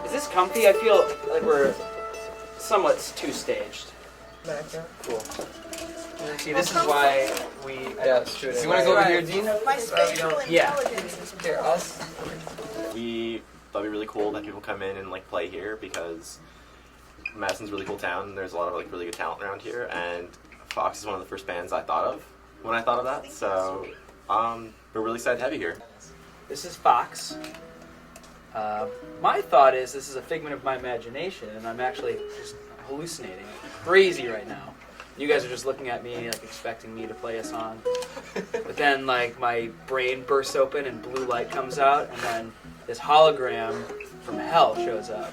Is this comfy? I feel like we're somewhat too staged. Cool. See, this is why we... Yes. Do you want to go over here, Dean? My spatial intelligence is Here, us. We thought it'd be really cool that people come in and like play here because Madison's a really cool town. There's a lot of like really good talent around here, and Phox is one of the first bands I thought of when I thought of that. So we're really excited to have you here. This is Phox. My thought is this is a figment of my imagination, and I'm actually just hallucinating crazy right now. You guys are just looking at me, like expecting me to play a song. But then, like, my brain bursts open and blue light comes out, and then this hologram from hell shows up.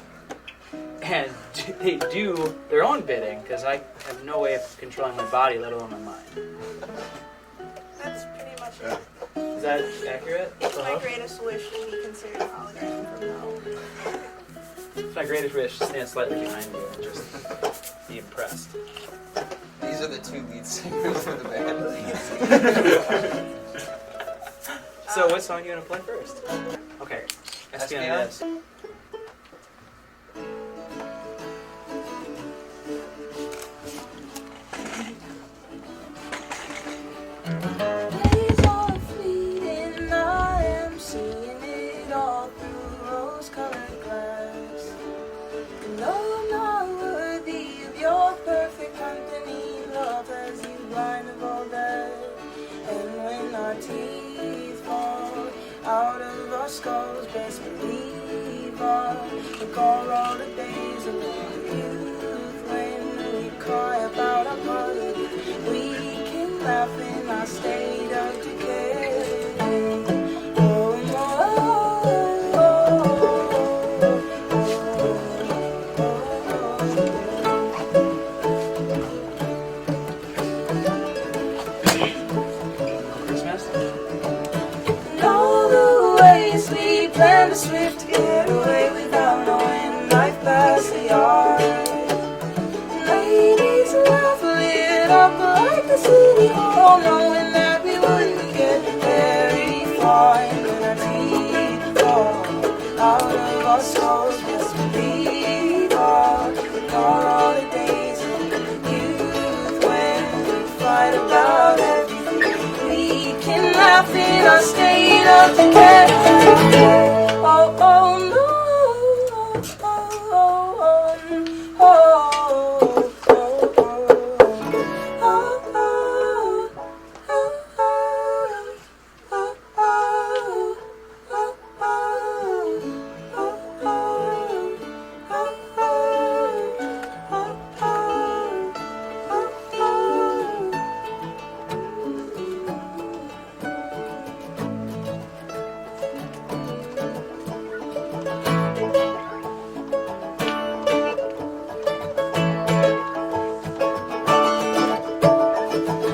And they do their own bidding, because I have no way of controlling my body, let alone my mind. That's pretty much it. Is that accurate? It's my greatest wish to be considered a hologram from hell. It's my greatest wish to stand slightly behind you and just be impressed. These are the two lead singers of the band. So what song are you going to play first? Okay. Espionage. Days are fleeting, I am seeing it all through rose-colored glass. And though I'm not worthy of your perfect company, love has you blind of all that. And when our teeth fall out of our skulls, best believe I'll recall all the days of our youth when we cry about our poverty. We can laugh in our state of decay. Oh, Christmas? and all the ways we planned a swift getaway without knowing life past the yard. Ladies laugh lit up like the city hall, knowing that we wouldn't get very far. And when our teeth fall out of our souls, just believe all all the days of youth when we fight about everything. We can laugh in our state of decay. Oh, oh, no.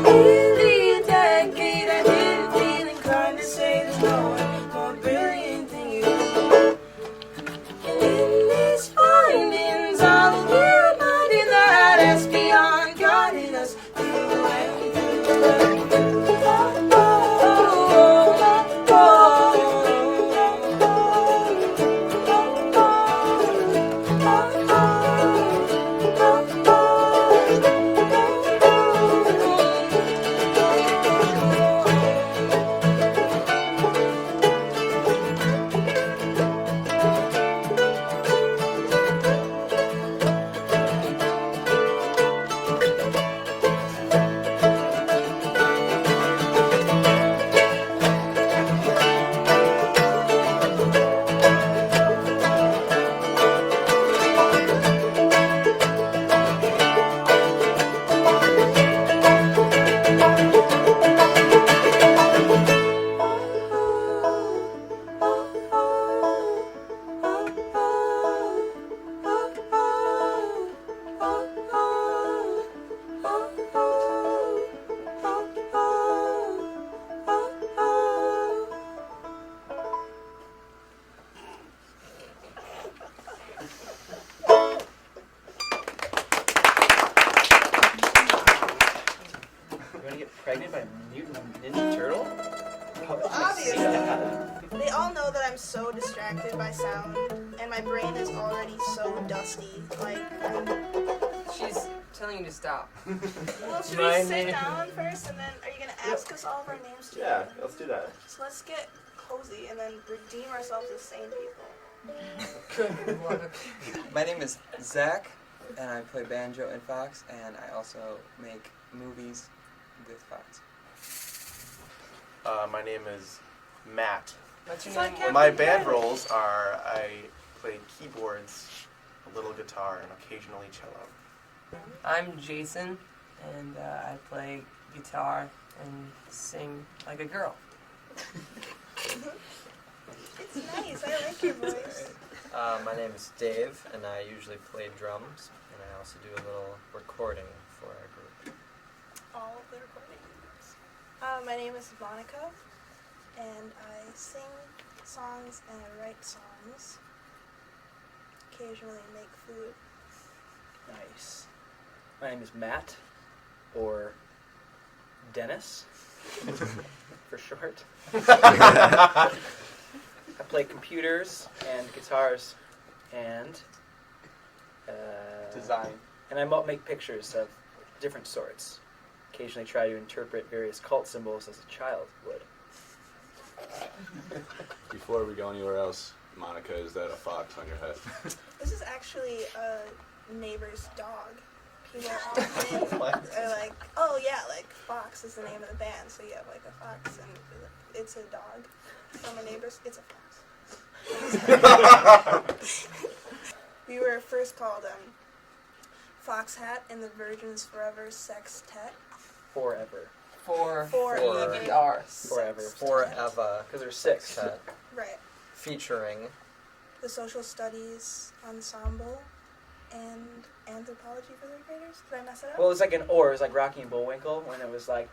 Nearly a decade, I didn't feel inclined to say there's no one more brilliant than you. And in these findings, I'll be reminded that Espion guided us through and through. You want to get pregnant by a mutant ninja turtle? Obviously. Yeah. They all know that I'm so distracted by sound, and my brain is already so dusty. Like, She's telling you to stop. well, should My we sit name- down first, and then are you gonna ask us all of our names too? Yeah, let's do that. So let's get cozy and then redeem ourselves as sane people. Good luck. My name is Zach, and I play banjo in Phox, and I also make movies with Phox. My name is Matt. What's your It's like name? Captain My band Planet. roles are I play keyboards, a little guitar, and occasionally cello. I'm Jason, and I play guitar and sing like a girl. It's nice. I like your voice. My name is Dave, and I usually play drums, and I also do a little recording for our group. All of the recordings. My name is Monica, and I sing songs and I write songs. Occasionally make food. Nice. My name is Matt, or Dennis, for short. I play computers and guitars and Design. and I make pictures of different sorts. Occasionally try to interpret various cult symbols as a child would. Before we go anywhere else, Monica, is that a fox on your head? This is actually a neighbor's dog. People often are like, oh yeah, like Phox is the name of the band, so you have like a fox and it's a dog. From a neighbor's, it's a fox. We were first called Fox Hat in the Virgins Forever Sextet. Forever. For Forever. EVR. Forever. Forever. Because there's 6. Set, Right. featuring The Social Studies Ensemble and Anthropology for third graders. Did I mess it up? Well, it's like an or. It was like Rocky and Bullwinkle when it was like,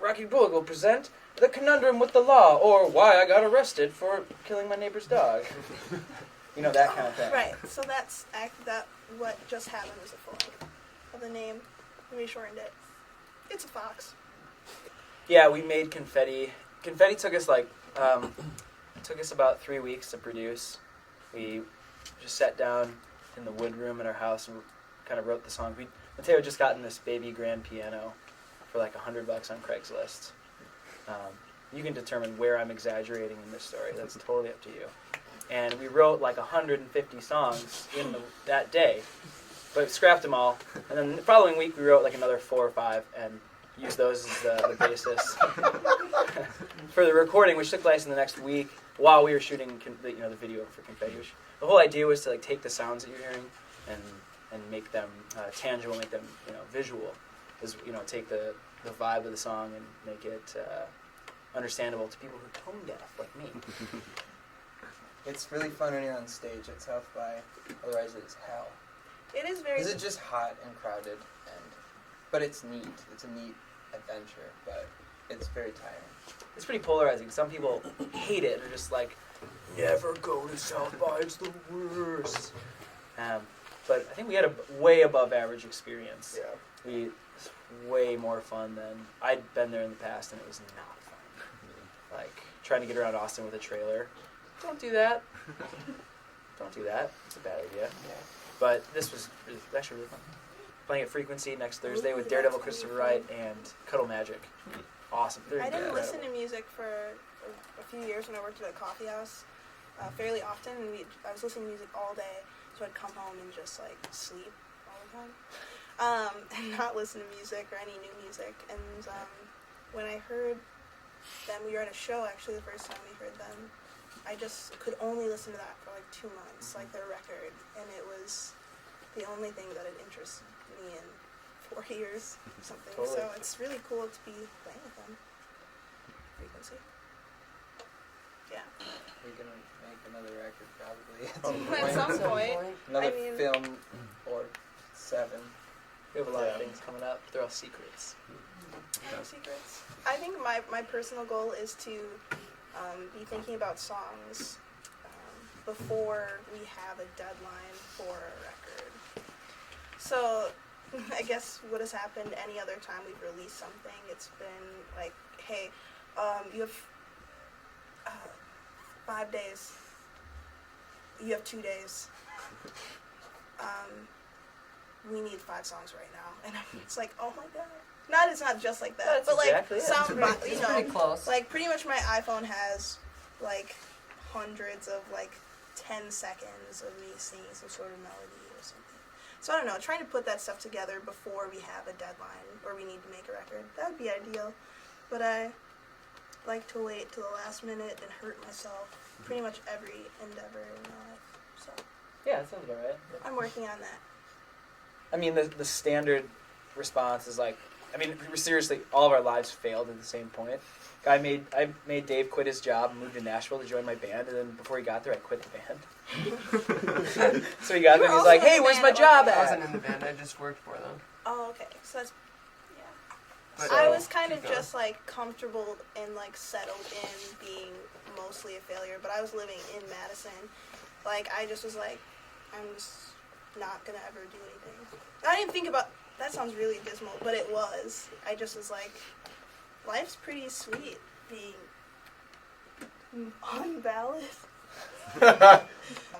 Rocky and Bullwinkle present The Conundrum with the Law, or Why I Got Arrested for Killing My Neighbor's Dog. You know, that kind of thing. Right. So that's that. What just happened was a form of the name. And we shortened it. It's a fox. Yeah, we made Confetti. Confetti took us took us about 3 weeks to produce. We just sat down in the wood room in our house and kind of wrote the song. Mateo had just gotten this baby grand piano for like $100 on Craigslist. You can determine where I'm exaggerating in this story. That's totally up to you. And we wrote like 150 songs in that day, but scrapped them all. And then the following week we wrote like another 4 or 5 and used those as the basis for the recording, which took place in the next week while we were shooting the video for Confetti. The whole idea was to like take the sounds that you're hearing and make them tangible, make them visual. Take the vibe of the song and make it understandable to people who are tone deaf like me. It's really fun when you're on stage at South by, otherwise it's hell. It is very. Because it's just hot and crowded, but it's neat. It's a neat adventure, but it's very tiring. It's pretty polarizing. Some people hate it. They're just like, never go to South by, it's the worst. But I think we had a way above average experience. Yeah. It's way more fun than I'd been there in the past, and it was not fun. Like trying to get around Austin with a trailer. Don't do that. Don't do that. It's a bad idea. Yeah. But this was actually really fun. Playing at Frequency next Thursday with Daredevil Christopher Wright and Cuddle Magic. Awesome. I didn't listen to music for a few years when I worked at a coffee house fairly often, and I was listening to music all day, so I'd come home and just like sleep all the time, and not listen to music or any new music. And when I heard them, we were at a show actually the first time we heard them. I just could only listen to that for like 2 months, like their record, and it was the only thing that had interested me in 4 years or something. Totally. So it's really cool to be playing with them. Frequency. Yeah. We're going to make another record probably. At some point. Another I mean- film or 7. We have a lot of things coming up. They're all secrets. No secrets. I think my personal goal is to be thinking about songs before we have a deadline for a record. So I guess what has happened any other time we've released something, it's been like, hey, you have 5 days. You have 2 days. We need 5 songs right now. And it's like, oh my god. It's not just like that. That's but like, exactly it. sound, you It's pretty know, close. like pretty much my iPhone has like hundreds of like 10 seconds of me singing some sort of melody or something. So I don't know, trying to put that stuff together before we have a deadline or we need to make a record, that would be ideal. But I like to wait till the last minute and hurt myself pretty much every endeavor in my life. So Yeah, that sounds about right. I'm working on that. I mean, the standard response is like, I mean, seriously, all of our lives failed at the same point. I made Dave quit his job and moved to Nashville to join my band, and then before he got there, I quit the band. So he got there and he's like, hey, where's my job I at? wasn't in the band. I just worked for them. Oh, okay. So that's, yeah. But, I was kind of keep going. just like comfortable and like settled in being mostly a failure, but I was living in Madison. Like, I just was like, I'm just not gonna ever do anything. I didn't think about, that sounds really dismal, but it was. I just was like, life's pretty sweet being on ballot.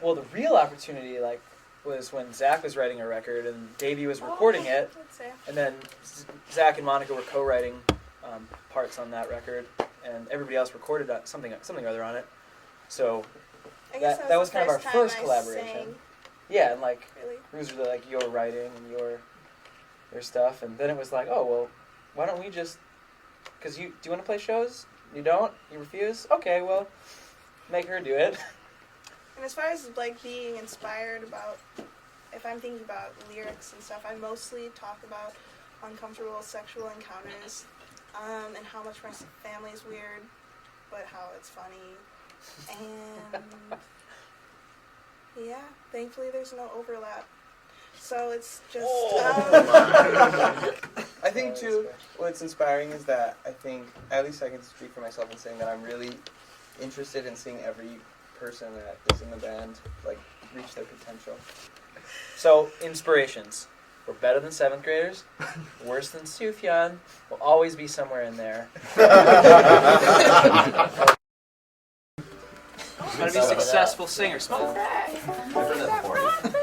Well, the real opportunity, like, was when Zach was writing a record and Davey was recording it, Let's say. and then Zach and Monica were co-writing parts on that record, and everybody else recorded something or other on it. So I guess that was the kind of our time first I collaboration. sang, Yeah, and like really. it was really like your writing and your stuff, and then it was like, oh well, why don't we just? Because do you want to play shows? You don't? You refuse? Okay, well, make her do it. And as far as like being inspired about, if I'm thinking about lyrics and stuff, I mostly talk about uncomfortable sexual encounters, and how much my family's weird, but how it's funny, and yeah, thankfully there's no overlap. So it's just. I think too, what's inspiring is that I think, at least I can speak for myself in saying that I'm really interested in seeing every person that is in the band like reach their potential. So inspirations. We're better than 7th graders. Worse than Sufjan. We'll always be somewhere in there. I'm gonna be successful singers. I've heard that before.